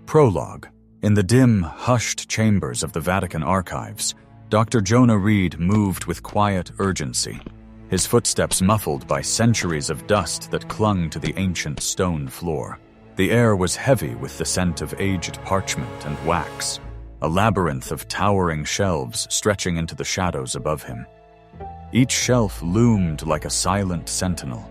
Prologue. In the dim, hushed chambers of the Vatican archives, Dr. Jonah Reed moved with quiet urgency, his footsteps muffled by centuries of dust that clung to the ancient stone floor. The air was heavy with the scent of aged parchment and wax, a labyrinth of towering shelves stretching into the shadows above him. Each shelf loomed like a silent sentinel,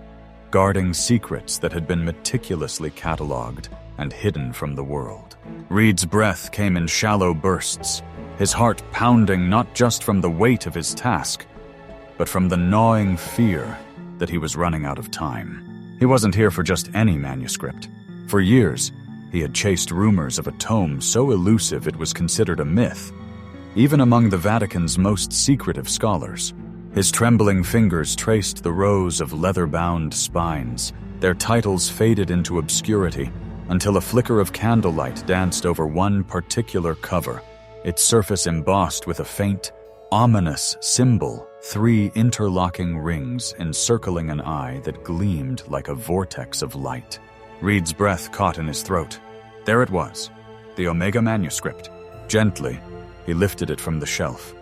guarding secrets that had been meticulously catalogued and hidden from the world. Reed's breath came in shallow bursts, his heart pounding not just from the weight of his task, but from the gnawing fear that he was running out of time. He wasn't here for just any manuscript. For years, he had chased rumors of a tome so elusive it was considered a myth, even among the Vatican's most secretive scholars. His trembling fingers traced the rows of leather-bound spines, their titles faded into obscurity, until a flicker of candlelight danced over one particular cover, its surface embossed with a faint, ominous symbol, 3 interlocking rings encircling an eye that gleamed like a vortex of light. Reed's breath caught in his throat. There it was, the Omega manuscript. Gently, he lifted it from the shelf,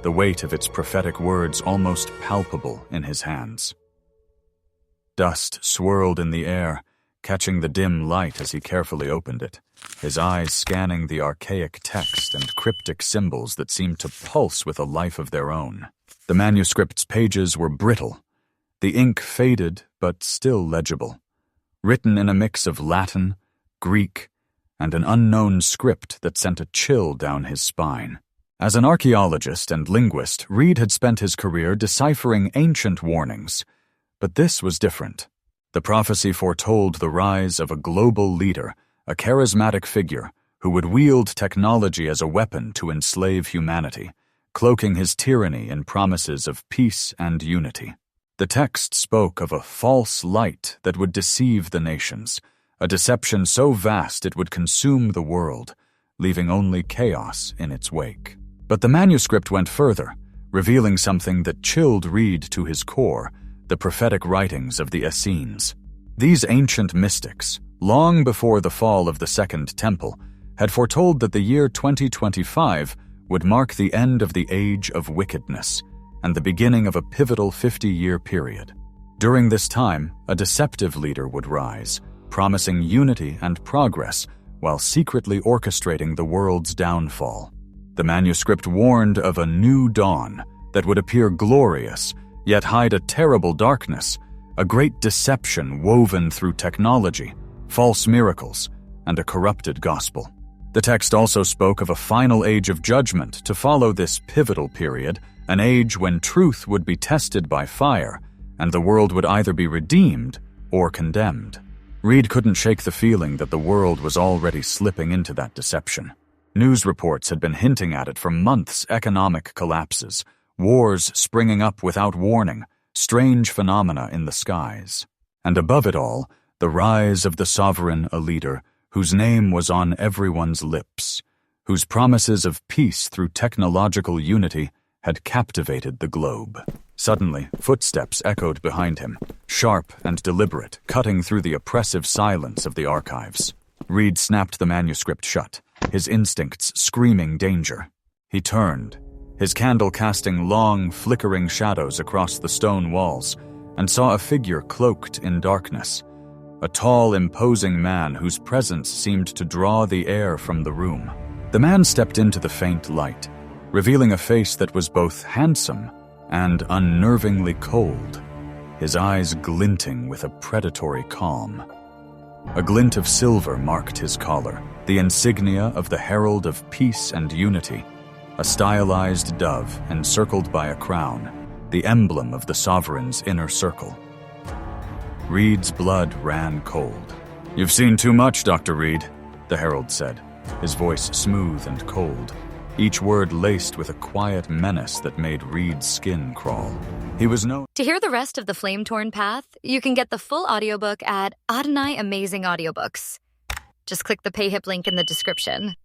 the weight of its prophetic words almost palpable in his hands. Dust swirled in the air, catching the dim light as he carefully opened it, his eyes scanning the archaic text and cryptic symbols that seemed to pulse with a life of their own. The manuscript's pages were brittle, the ink faded but still legible, written in a mix of Latin, Greek, and an unknown script that sent a chill down his spine. As an archaeologist and linguist, Reed had spent his career deciphering ancient warnings, but this was different. The prophecy foretold the rise of a global leader, a charismatic figure who would wield technology as a weapon to enslave humanity, cloaking his tyranny in promises of peace and unity. The text spoke of a false light that would deceive the nations, a deception so vast it would consume the world, leaving only chaos in its wake. But the manuscript went further, revealing something that chilled Reed to his core: the prophetic writings of the Essenes. These ancient mystics, long before the fall of the Second Temple, had foretold that the year 2025 would mark the end of the age of wickedness and the beginning of a pivotal 50-year period. During this time, a deceptive leader would rise, promising unity and progress while secretly orchestrating the world's downfall. The manuscript warned of a new dawn that would appear glorious, yet hide a terrible darkness, a great deception woven through technology, false miracles, and a corrupted gospel. The text also spoke of a final age of judgment to follow this pivotal period, an age when truth would be tested by fire, and the world would either be redeemed or condemned. Reed couldn't shake the feeling that the world was already slipping into that deception. News reports had been hinting at it for months: economic collapses, wars springing up without warning, strange phenomena in the skies. And above it all, the rise of the sovereign leader whose name was on everyone's lips, whose promises of peace through technological unity had captivated the globe. Suddenly, footsteps echoed behind him, sharp and deliberate, cutting through the oppressive silence of the archives. Reed snapped the manuscript shut, his instincts screaming danger. He turned, his candle casting long, flickering shadows across the stone walls, and saw a figure cloaked in darkness, a tall, imposing man whose presence seemed to draw the air from the room. The man stepped into the faint light, revealing a face that was both handsome and unnervingly cold, his eyes glinting with a predatory calm. A glint of silver marked his collar, the insignia of the herald of peace and unity, a stylized dove encircled by a crown, the emblem of the sovereign's inner circle. Reed's blood ran cold. "You've seen too much, Dr. Reed," the herald said, his voice smooth and cold, each word laced with a quiet menace that made Reed's skin crawl. He was known. To hear the rest of The Flame-Torn Path, you can get the full audiobook at Adonai Amazing Audiobooks. Just click the PayHip link in the description.